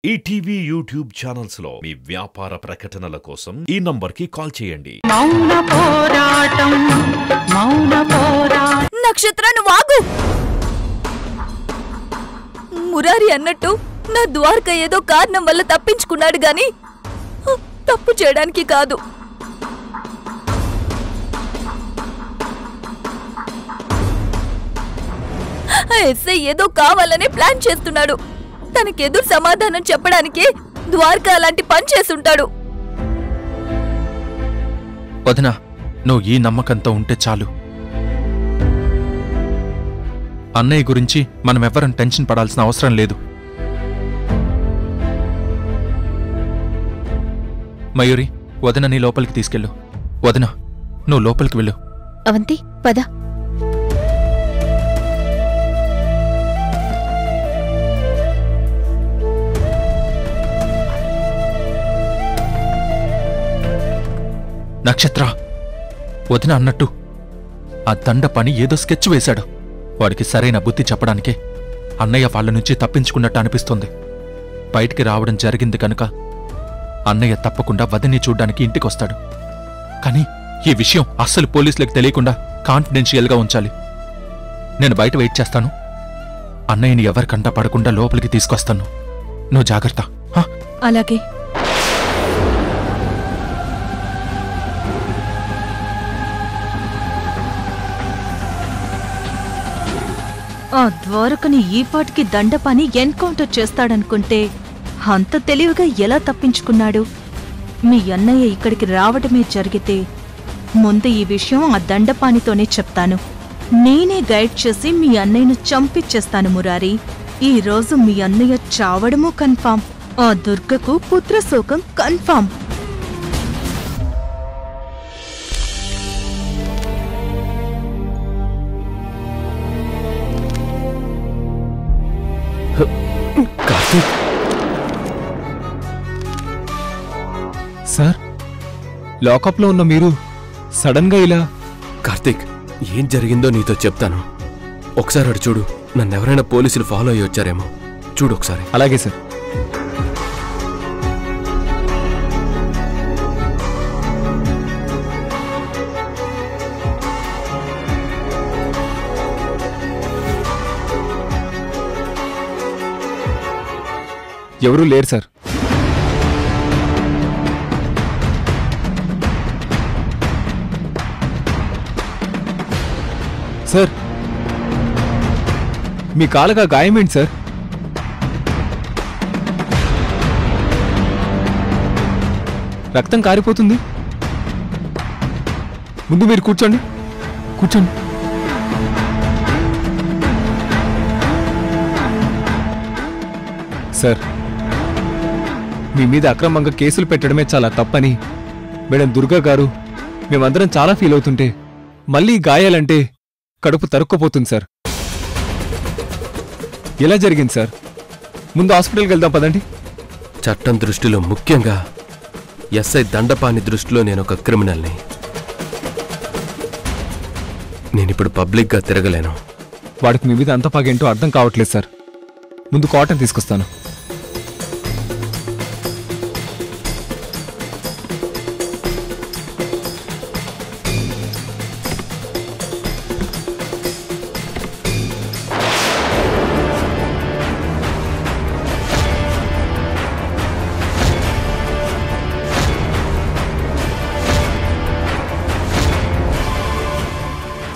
ETV YouTube channels లో మీ వ్యాపార ప్రకటనల కోసం ఈ నంబర్కి కాల్ చేయండి. నక్షత్రాన్ని వాగు. మురారి అన్నట్టు నా ద్వారక ఏదో కారణం వల్ల తప్పించుకున్నాడు గాని తప్పు చేయడానికి కాదు. ఎస్ఐ ఏదో కావాలనే ప్లాన్ చేస్తున్నాడు. తనకెదురు సమాధానం చెప్పడానికి ద్వారక అలాంటి పని చేసుంటాడు. వదినా, నువ్వు ఈ నమ్మకంతో ఉంటే చాలు. అన్నయ్య గురించి మనమెవ్వరం టెన్షన్ పడాల్సిన అవసరం లేదు. మయూరి, వదినని లోపలికి తీసుకెళ్ళు. వదినా, నువ్వు లోపలికి వెళ్ళు. అవంతి, పద. నక్షత్ర, వదిన అన్నట్టు ఆ దండ పని ఏదో స్కెచ్ వేశాడు. వాడికి సరైన బుద్ధి చెప్పడానికే అన్నయ్య వాళ్ళ నుంచి తప్పించుకున్నట్టు అనిపిస్తుంది. బయటికి రావడం జరిగింది కనుక అన్నయ్య తప్పకుండా వదిని చూడ్డానికి ఇంటికొస్తాడు. కానీ ఈ విషయం అస్సలు పోలీసులకు తెలియకుండా కాన్ఫిడెన్షియల్గా ఉంచాలి. నేను బయట వెయిట్ చేస్తాను. అన్నయ్యని ఎవరికంటా పడకుండా లోపలికి తీసుకొస్తాను. నువ్వు జాగ్రత్త. అలాగే. ఆ ద్వారకని ఈపాటికి దండపాని ఎన్కౌంటర్ చేస్తాడనుకుంటే అంత తెలివిగా ఎలా తప్పించుకున్నాడు? మీ అన్నయ్య ఇక్కడికి రావడమే జరిగితే ముందు ఈ విషయం ఆ దండపానితోనే చెప్తాను. నేనే గైడ్ చేసి మీ అన్నయ్యను చంపించేస్తాను మురారి. ఈ రోజు మీ అన్నయ్య చావడమూ కన్ఫామ్. ఆ దుర్గకు పుత్రశోకం కన్ఫామ్. కార్తీక్ సార్, లాకప్లో ఉన్న మీరు సడన్ గా ఇలా? కార్తీక్, ఏం జరిగిందో నీతో చెప్తాను. ఒకసారి అడు చూడు. నన్నెవరైనా పోలీసులు ఫాలో అయ్యి వచ్చారేమో. చూడు ఒకసారి. అలాగే సార్. ఎవరూ లేరు సార్. సార్, మీ కాలుగా గాయమేంటి సార్? రక్తం కారిపోతుంది. ముందు మీరు కూర్చోండి. కూర్చోండి. సార్, మీ మీద అక్రమంగా కేసులు పెట్టడమే చాలా తప్పని మేడం దుర్గా గారు, మేమందరం చాలా ఫీల్ అవుతుంటే మళ్ళీ గాయాలంటే కడుపు తరుక్కుపోతుంది సార్. ఎలా జరిగింది సార్? ముందు హాస్పిటల్కి వెళ్దాం పదండి. చట్టం దృష్టిలో, ముఖ్యంగా ఎస్ఐ దండపాని దృష్టిలో నేనొక క్రిమినల్ని. నేనిప్పుడు పబ్లిక్గా తిరగలేను. వాడికి మీ మీద అంత పగేంటో అర్థం కావట్లేదు సార్. ముందు కాటన్ తీసుకొస్తాను.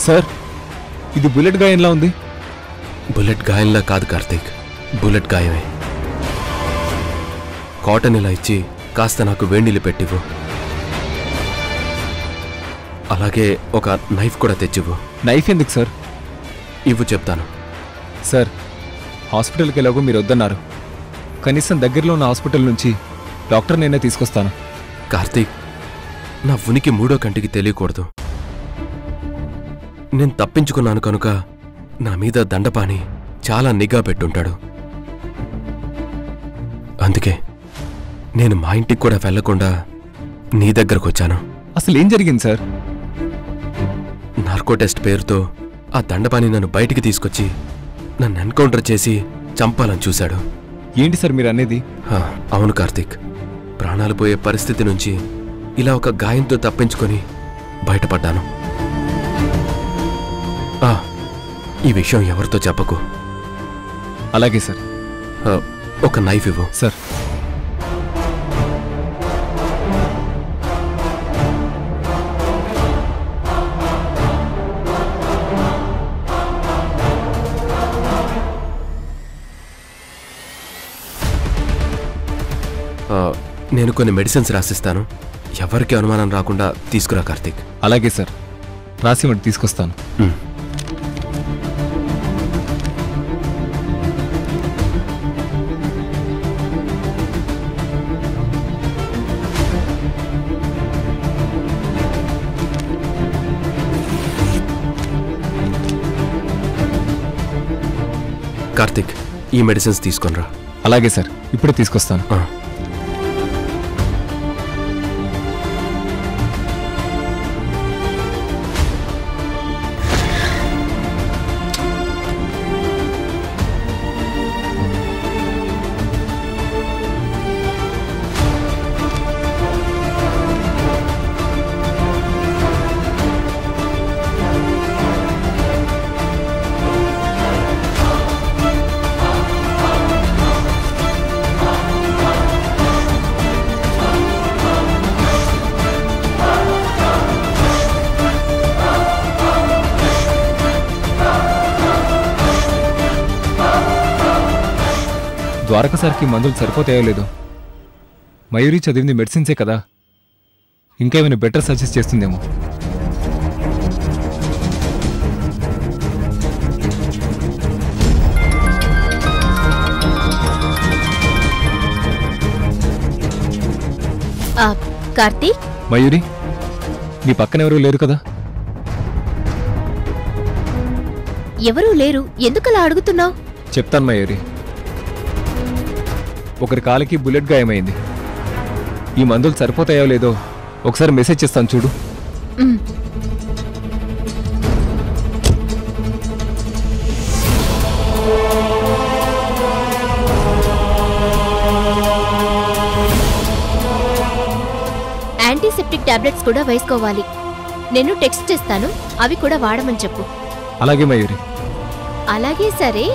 సార్, ఇది బుల్లెట్ గాయంలా ఉంది. బుల్లెట్ గాయంలా కాదు కార్తీక్, బుల్లెట్ గాయమే. కాటన్ ఇలా ఇచ్చి కాస్త నాకు వేణీళ్ళు పెట్టివు. అలాగే ఒక నైఫ్ కూడా తెచ్చివు. నైఫ్ ఎందుకు సార్? ఇవ్వు, చెప్తాను. సార్, హాస్పిటల్కి ఎలాగో మీరు వద్దన్నారు. కనీసం దగ్గరలో ఉన్న హాస్పిటల్ నుంచి డాక్టర్ నేనే తీసుకొస్తాను. కార్తీక్, నా ఉనికి మూడో కంటికి తెలియకూడదు. నేను తప్పించుకున్నాను కనుక నా మీద దండపాని చాలా నిఘా పెట్టుంటాడు. అందుకే నేను మా ఇంటికి కూడా వెళ్లకుండా నీ దగ్గరకొచ్చాను. అసలేం జరిగింది సార్? నార్కో టెస్ట్ పేరుతో ఆ దండపాని నన్ను బయటికి తీసుకొచ్చి నన్ను ఎన్కౌంటర్ చేసి చంపాలని చూశాడు. ఏంటి సార్ మీరు అనేది? అవును కార్తీక్, ప్రాణాలు పోయే పరిస్థితి నుంచి ఇలా ఒక గాయంతో తప్పించుకొని బయటపడ్డాను. ఈ విషయం ఎవరితో చెప్పకు. అలాగే సార్. ఒక నైఫ్ ఇవ్వు. సార్. నేను కొన్ని మెడిసిన్స్ రాసిస్తాను, ఎవరికి అనుమానం రాకుండా తీసుకురా కార్తీక్. అలాగే సార్, రాసిమంటే తీసుకొస్తాను. కార్తీక్, ఈ మెడిసిన్స్ తీసుకొనిరా. అలాగే సార్, ఇప్పుడే తీసుకొస్తాను. ద్వారక సార్కి మందులు సరిపోతాయో లేదో. మయూరి చదివింది మెడిసిన్సే కదా, ఇంకా ఏమైనా బెటర్ సజెస్ట్ చేస్తుందేమో. కార్తీక్. మయూరి, నీ పక్కన ఎవరూ లేరు కదా? ఎవరూ లేరు, ఎందుకలా అడుగుతున్నావు? చెప్తాను మయూరి. ఒకరి కాలికి బుల్లెట్ గాయమైంది. ఈ మందులు సరిపోతాయో లేదో ఒకసారి మెసేజ్ చేస్తాను చూడు. యాంటీసెప్టిక్ టాబ్లెట్స్ కూడా వేసుకోవాలి. నేను టెక్స్ట్ చేస్తాను, అవి కూడా వాడమని చెప్పు. అలాగే మయూరి. అలాగే సరే.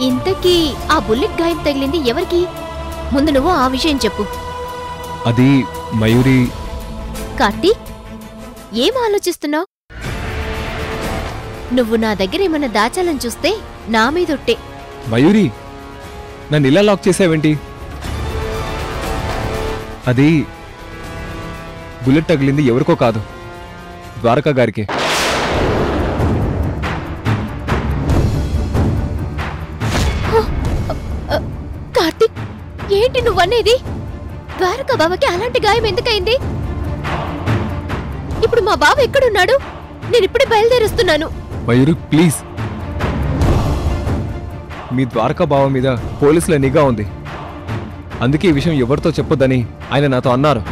ఇంతకీ ఆ బుల్లెట్ గాయం తగిలింది ఎవరికి? ముందు నువ్వు ఆ విషయం చెప్పు. అది మయూరి. కార్తీక్, ఏం ఆలోచిస్తున్నావు? నువ్వు నా దగ్గర ఏమన్నా దాచాలని చూస్తే నా మీదొట్టే. మయూరి, నన్ను ఇలా లాక్ చేసావేంటి? అది బుల్లెట్ తగిలింది ఎవరికో కాదు, ద్వారకా గారికి. కార్తీక్, ఏంటి నువ్వనేది? ద్వారకా బావకి అలాంటి గాయం ఎందుకైంది? ఇప్పుడు మా బావ ఎక్కడున్నాడు? నేనిప్పుడే బయలుదేరుస్తున్నాను. మయూరి ప్లీజ్. మీ ద్వారకా బావ మీద పోలీసుల నిఘా ఉంది, అందుకే ఈ విషయం ఎవరితో చెప్పొద్దని ఆయన నాతో అన్నారు.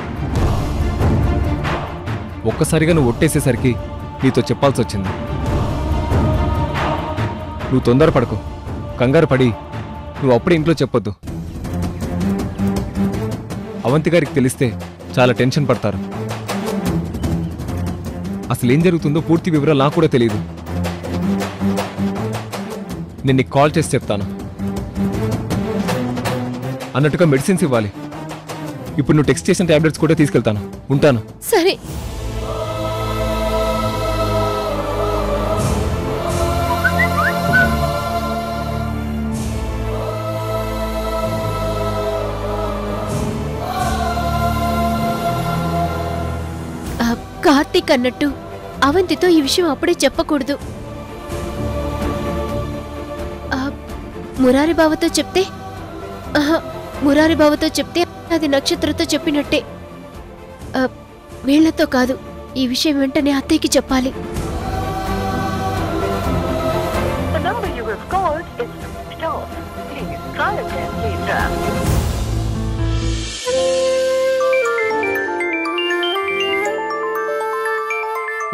ఒక్కసారిగా నువ్వు ఒట్టేసేసరికి నీతో చెప్పాల్సి వచ్చింది. నువ్వు తొందరపడకు, కంగారు పడి నువ్వు అప్పుడే ఇంట్లో చెప్పొద్దు. అవంతి గారికి తెలిస్తే చాలా టెన్షన్ పడతారు. అసలేం జరుగుతుందో పూర్తి వివరాలు నాకు కూడా తెలియదు. నేను నీకు కాల్ చేసి చెప్తాను. అన్నట్టుగా మెడిసిన్స్ ఇవ్వాలి. ఇప్పుడు నువ్వు టెక్స్ట్ చేసిన టాబ్లెట్స్ కూడా తీసుకెళ్తాను. ఉంటాను. సరే. కార్తీక్ అన్నట్టు అవంతితో ఈ విషయం అప్పుడే చెప్పకూడదు. మురారి బావతో చెప్తే అది నక్షత్రతో చెప్పినట్టే. వీళ్లతో కాదు, ఈ విషయం వెంటనే అత్తయ్యకి చెప్పాలి.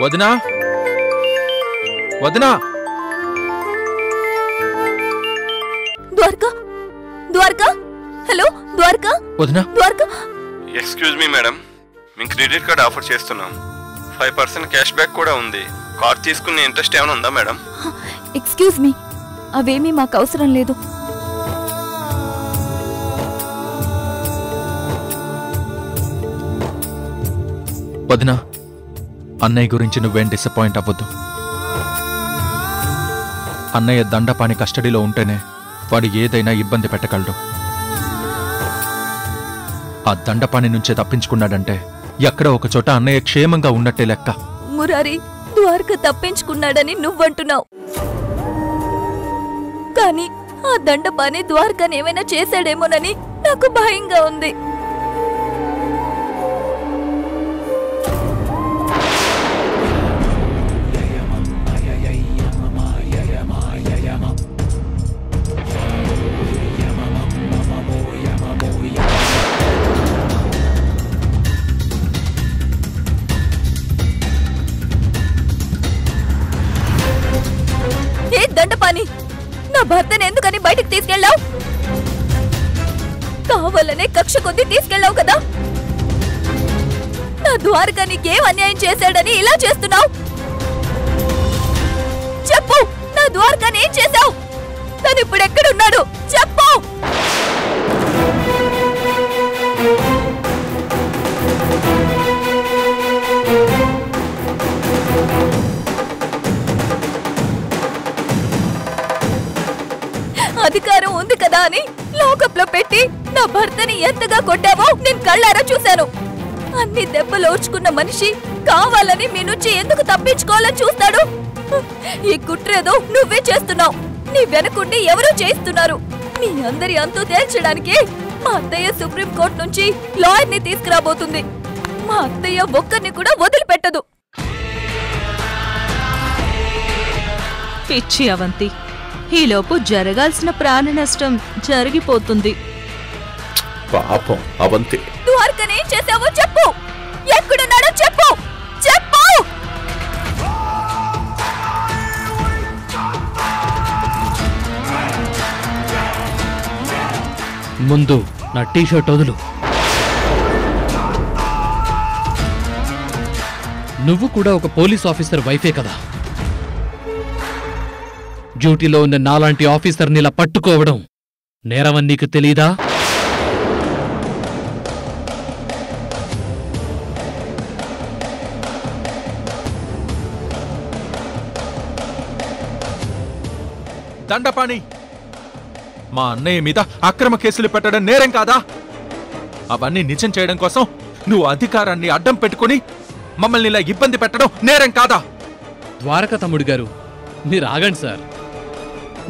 వదినా, వదినా. ద్వారకా, ద్వారకా, ద్వారకా వదినా ద్వారకా ఎక్స్క్యూజ్ మీ మేడం, మేము క్రెడిట్ కార్డ్ ఆఫర్ చేస్తున్నాం. 5% క్యాష్ బ్యాక్ కూడా ఉంది. కార్డ్ తీసుకునే ఇంట్రెస్ట్ ఏమైనా ఉందా మేడం? ఎక్స్క్యూజ్ మీ, అవేమీ మాకు అవసరం లేదు. వదినా, అన్నయ్య గురించి నువ్వేం డిసప్పాయింట్ అవ్వద్దు. అన్నయ్య దండపాణి కస్టడీలో ఉంటేనే వాడు ఏదైనా ఇబ్బంది పెట్టగలడు. ఆ దండపాణి నుంచే తప్పించుకున్నాడంటే ఎక్కడ ఒక చోట అన్నయ్య క్షేమంగా ఉన్నట్టే లెక్క. మురారి, ద్వారక తప్పించుకున్నాడని నువ్వంటున్నావు, కానీ ఆ దండపాని ద్వారకని ఏమైనా చేశాడేమోనని నాకు భయంగా ఉంది. దండపాని, నా భర్తను ఎందుకని బయటకు తీసుకెళ్ళావు? కావాలనే కక్ష కొద్ది తీసుకెళ్ళావు కదా. నా ద్వారక నీకేం అన్యాయం చేశాడని ఇలా చేస్తున్నావు? చెప్పు, నా ద్వారకని ఏం చేశావు? తను ఇప్పుడు ఎక్కడున్నాడు చెప్పు. అధికారం ఉంది కదా అని లాకప్ లో పెట్టి నా భర్తని ఎంతగా కొట్టావో నేను కళ్ళారా చూశాను. అన్ని దెబ్బలు ఓర్చుకున్న మనిషి కావాలని మీ నుంచి ఎందుకు తప్పించుకోవాలని చూస్తాడు? ఈ కుట్రేదో నువ్వే చేస్తున్నావు. నీ వెనకుండి ఎవరో చేస్తున్నారు. మీ అందరి అంతు తేల్చడానికి మా అత్తయ్య సుప్రీంకోర్టు నుంచి లాయర్ని తీసుకురాబోతుంది. మా అత్తయ్య ఒక్కరిని కూడా వదిలిపెట్టదు. పిచ్చి అవంతి, ఈలోపు జరగాల్సిన ప్రాణ నష్టం జరిగిపోతుంది. పాపం అవంతి. ద్వారకని ఏం చేసావో చెప్పు. ఎక్కడున్నాడో చెప్పు. చెప్పు. ముందు నా టీషర్ట్ వదులు. నువ్వు కూడా ఒక పోలీస్ ఆఫీసర్ వైఫే కదా. డ్యూటీలో ఉన్న నాలాంటి ఆఫీసర్ని ఇలా పట్టుకోవడం నేరమని నీకు తెలీదా? దండపాణి, మా అన్నయ్య మీద అక్రమ కేసులు పెట్టడం నేరం కాదా? అవన్నీ నిజం చేయడం కోసం నువ్వు అధికారాన్ని అడ్డం పెట్టుకుని మమ్మల్ని ఇలా ఇబ్బంది పెట్టడం నేరం కాదా? ద్వారక తమ్ముడు గారు, మీరు ఆగండి సార్.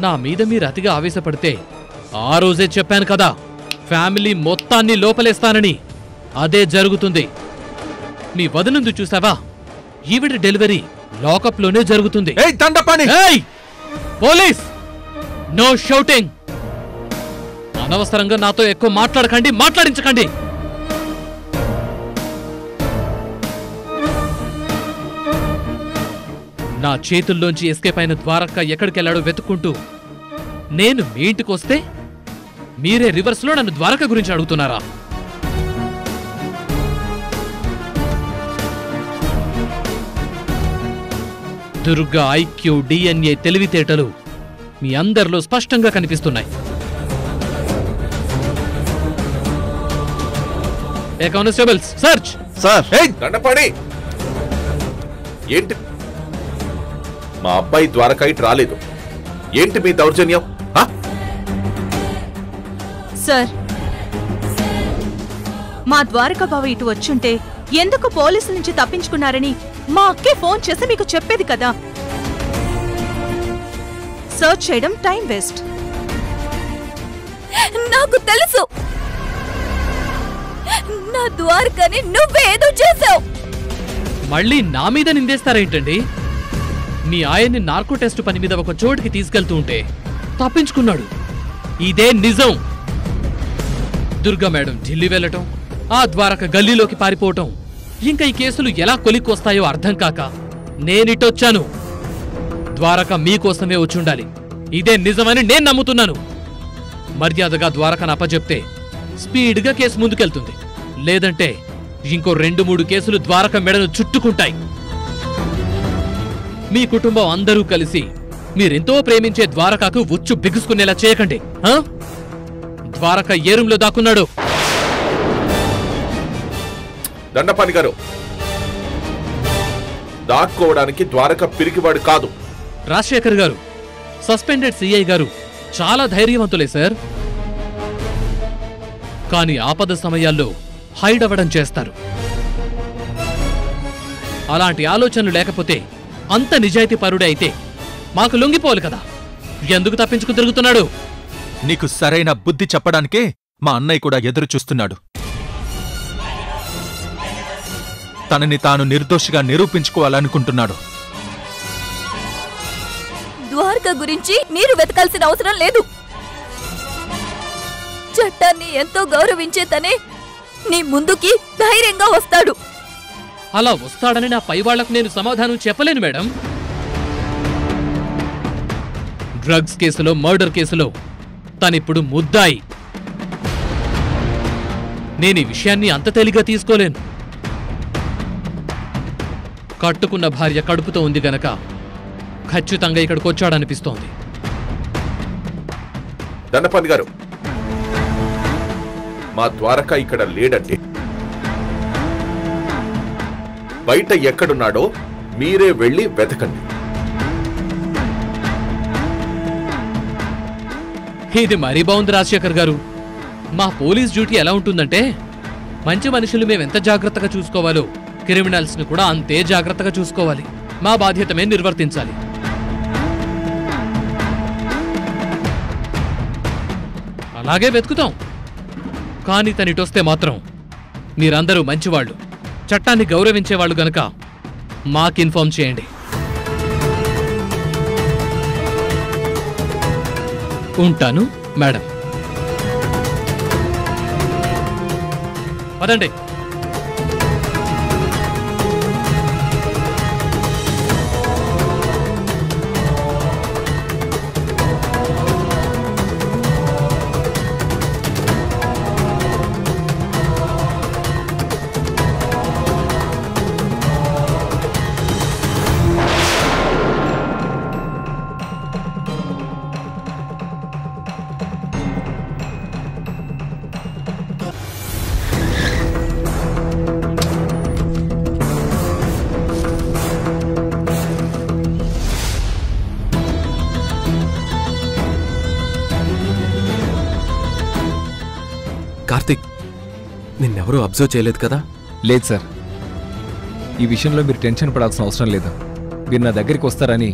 నా మీద మీరు అతిగా ఆవేశపడితే ఆ రోజే చెప్పాను కదా, ఫ్యామిలీ మొత్తాన్ని లోపలేస్తానని. అదే జరుగుతుంది. మీ వదనుందు చూసావా? ఈవిడ డెలివరీ లాకప్లోనే జరుగుతుంది. ఏయ్ దండపాణి! ఏయ్! పోలీస్! No shouting! అనవసరంగా నాతో ఎక్కువ మాట్లాడకండి, మాట్లాడించకండి. నా చేతుల్లోంచి ఎస్కేప్ అయిన ద్వారక ఎక్కడికెళ్లాడో వెతుక్కుంటూ నేను మీ ఇంటికొస్తే మీరే రివర్స్లో నన్ను ద్వారక గురించి అడుగుతున్నారా? దుర్గా ఐక్యూ, డిఎన్ఏ తెలివితేటలు మీ అందరిలో స్పష్టంగా కనిపిస్తున్నాయి. ఏ కానిస్టేబుల్స్, సర్చ్! సార్. దండపాణి, ఏంటి మా అబ్బాయి ద్వారకా ఇటు రాలేదు? ఏంటి మీ దౌర్జన్యం? సార్, మా ద్వారకా బావ ఇటు వచ్చుంటే ఎందుకు పోలీసుల నుంచి తప్పించుకున్నారని మా అక్కే ఫోన్ చేసి మీకు చెప్పేది కదా. సర్చ్ చేయడం టైం వేస్ట్. నాకు తెలుసు, నా ద్వారకని నువ్వేదో చేసావు. మళ్ళీ నా మీద నిందేస్తారేంటండి? మీ ఆయన్ని నార్కో టెస్ట్ పని మీద ఒక చోటుకి తీసుకెళ్తూ ఉంటే తప్పించుకున్నాడు. ఇదే నిజం. దుర్గా మేడం ఢిల్లీ వెళ్ళటం, ఆ ద్వారక గల్లీలోకి పారిపోవటం, ఇంకా ఈ కేసులు ఎలా కొలిక్కొస్తాయో అర్థం కాక నేనిటొచ్చాను. ద్వారక మీకోసమే వచ్చుండాలి. ఇదే నిజమని నేను నమ్ముతున్నాను. మర్యాదగా ద్వారకను అప్పచెప్తే స్పీడ్గా కేసు ముందుకెళ్తుంది. లేదంటే ఇంకో 2-3 కేసులు ద్వారక మెడను చుట్టుకుంటాయి. మీ కుటుంబం అందరూ కలిసి మీరెంతో ప్రేమించే ద్వారకాకు ఉచ్చు బిగుసుకునేలా చేయకండి. ద్వారక ఏ రూంలో దాక్కున్నాడు? దండపాణి గారు, దాక్కోవడానికి ద్వారక పిరికివాడు కాదు. రాజశేఖర్ గారు, సస్పెండెడ్ సిఐ గారు చాలా ధైర్యవంతులే సార్. కానీ ఆపద సమయాల్లో హైడ్ అవ్వడం చేస్తారు. అలాంటి ఆలోచనలు లేకపోతే అంత నిజాయితీ పరుడే అయితే మాకు లొంగిపోవాలి కదా. ఎందుకు తప్పించుకు తిరుగుతున్నాడు? నీకు సరైన బుద్ధి చెప్పడానికే మా అన్నయ్య కూడా ఎదురు చూస్తున్నాడు. తనని తాను నిర్దోషిగా నిరూపించుకోవాలనుకుంటున్నాడు. ద్వారక గురించి మీరు వెతకాల్సిన అవసరం లేదు. చట్టాన్ని ఎంతో గౌరవించే తనే నీ ముందుకి ధైర్యంగా వస్తాడు. అలా వస్తాడని నా పై వాళ్లకు నేను సమాధానం చెప్పలేను మేడం. డ్రగ్స్ కేసులో, మర్డర్ కేసులో తనిప్పుడు ముద్దాయి. నేను ఈ విషయాన్ని అంత తేలిగ్గా తీసుకోలేను. కట్టుకున్న భార్య కడుపుతో ఉంది గనక ఖచ్చితంగా ఇక్కడికి వచ్చాడనిపిస్తోంది. దండపాణి గారు, మా ద్వారక ఇక్కడ లేడండి. బయట ఎక్కడున్నాడో మీరే వెళ్ళి వెతకండి. ఇది మరీ బాగుంది రాజశేఖర్ గారు. మా పోలీస్ డ్యూటీ ఎలా ఉంటుందంటే, మంచి మనుషులు మేమెంత జాగ్రత్తగా చూసుకోవాలో క్రిమినల్స్ ని కూడా అంతే జాగ్రత్తగా చూసుకోవాలి. మా బాధ్యతమే నిర్వర్తించాలి. అలాగే వెతుకుతాం. కానీ తనిటొస్తే మాత్రం మీరందరూ మంచివాళ్లు, చట్టాన్ని గౌరవించేవాళ్లు గనక మాకిన్ఫార్మ్ చేయండి. ఉంటాను మేడం. పదండి. కార్తిక్, నిన్నెవరూ అబ్జర్వ్ చేయలేదు కదా? లేదు సార్, ఈ విషయంలో మీరు టెన్షన్ పడాల్సిన అవసరం లేదు. మీరు నా దగ్గరికి వస్తారని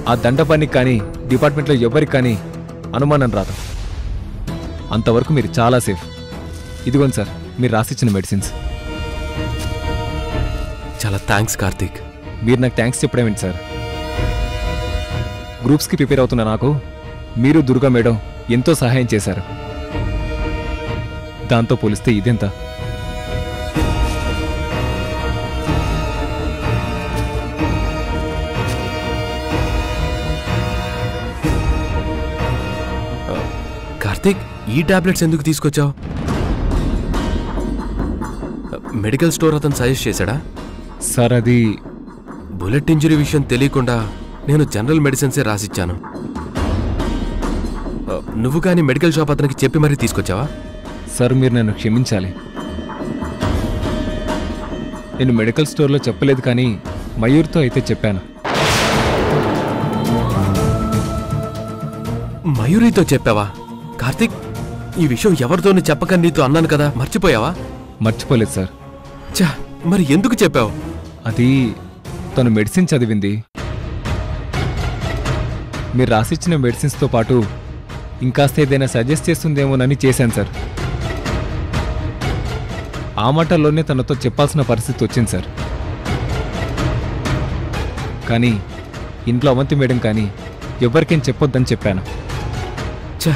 ఆ దండపానికి కానీ డిపార్ట్మెంట్లో ఎవరికి కానీ అనుమానం రాదు. అంతవరకు మీరు చాలా సేఫ్. ఇదిగోండి సార్, మీరు రాసిచ్చిన మెడిసిన్స్. చాలా థ్యాంక్స్ కార్తిక్. మీరు నాకు థ్యాంక్స్ చెప్పడమేంటి సార్? గ్రూప్స్కి ప్రిపేర్ అవుతున్న నాకు మీరు, దుర్గా మేడం ఎంతో సహాయం చేశారు. దాంతో పోలిస్తే ఇదెంత? కార్తిక్, ఈ టాబ్లెట్స్ ఎందుకు తీసుకొచ్చావు? మెడికల్ స్టోర్ అతను సజెస్ట్ చేశాడా? సార్, అది బుల్లెట్ ఇంజరీ విషయం తెలియకుండా నేను జనరల్ మెడిసిన్సే రాసిచ్చాను. నువ్వు కానీ మెడికల్ షాప్ అతనికి చెప్పి మరీ తీసుకొచ్చావా? సార్, మీరు నన్ను క్షమించాలి. నేను మెడికల్ స్టోర్లో చెప్పలేదు, కానీ మయూర్తో అయితే చెప్పాను. మయూరితో చెప్పావా? కార్తిక్, ఈ విషయం ఎవరితోనూ చెప్పకని నీతో అన్నాను కదా, మర్చిపోయావా? మర్చిపోలేదు సార్. చా, మరి ఎందుకు చెప్పావు? అది తను మెడిసిన్ చదివింది. మీరు రాసిచ్చిన మెడిసిన్స్తో పాటు ఇంకాస్త ఏదైనా సజెస్ట్ చేస్తుందేమోనని చేశాను సార్. ఆ మాటల్లోనే తనతో చెప్పాల్సిన పరిస్థితి వచ్చింది సార్. కానీ ఇంట్లో అవంతి మేడం కానీ ఎవరికేం చెప్పొద్దని చెప్పాను. చా,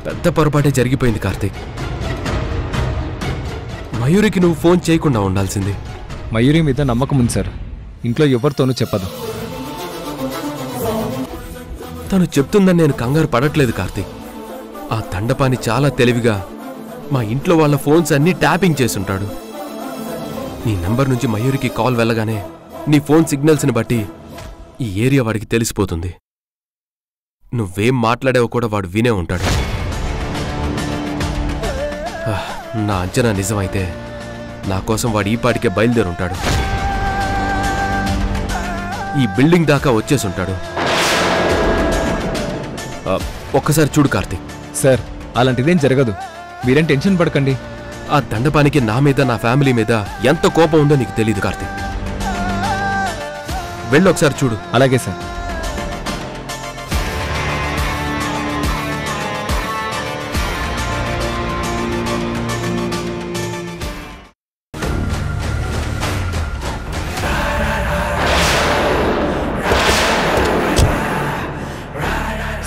పెద్ద పొరపాటే జరిగిపోయింది కార్తిక్. మయూరికి నువ్వు ఫోన్ చేయకుండా ఉండాల్సింది. మయూరి మీద నమ్మకం ఉంది సార్. ఇంట్లో ఎవరితోనూ చెప్పదు. తను చెప్తుందని నేను కంగారు పడట్లేదు కార్తిక్. ఆ దండపాని చాలా తెలివిగా మా ఇంట్లో వాళ్ళ ఫోన్స్ అన్నీ ట్యాపింగ్ చేసుంటాడు. నీ నంబర్ నుంచి మయూరికి కాల్ వెళ్ళగానే నీ ఫోన్ సిగ్నల్స్ని బట్టి ఈ ఏరియా వాడికి తెలిసిపోతుంది. నువ్వేం మాట్లాడావో కూడా వాడు వినే ఉంటాడు. నా అంచనా నిజమైతే నా కోసం వాడు ఈ పాటికే బయలుదేరుంటాడు. ఈ బిల్డింగ్ దాకా వచ్చేసుంటాడు. ఒక్కసారి చూడు కార్తీక్. సార్ అలాంటిదేం జరగదు, మీరేం టెన్షన్ పడకండి. ఆ దండపానికి నా మీద నా ఫ్యామిలీ మీద ఎంత కోపం ఉందో నీకు తెలీదు కార్తీక్. వెళ్ళి ఒకసారి చూడు. అలాగే సార్.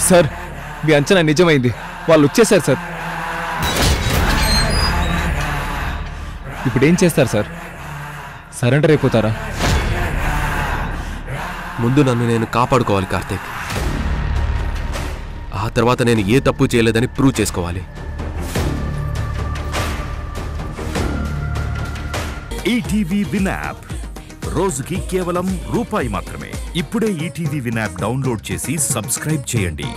సార్ మీ అంచనా నిజమైంది, వాళ్ళు వచ్చేసారు సార్. ఇప్పుడేం చేస్తారు సార్? సరెండర్ అయిపోతారా? ముందు నన్ను నేను కాపాడుకోవాలి కార్తీక్. ఆ తర్వాత నేను ఏ తప్పు చేయలేదని ప్రూవ్ చేసుకోవాలి. ఈటీవీ విన్ యాప్ రోజుకి కేవలం రూపాయి మాత్రమే. ఇప్పుడే ఈటీవీ విన్ యాప్ డౌన్లోడ్ చేసి సబ్స్క్రైబ్ చేయండి.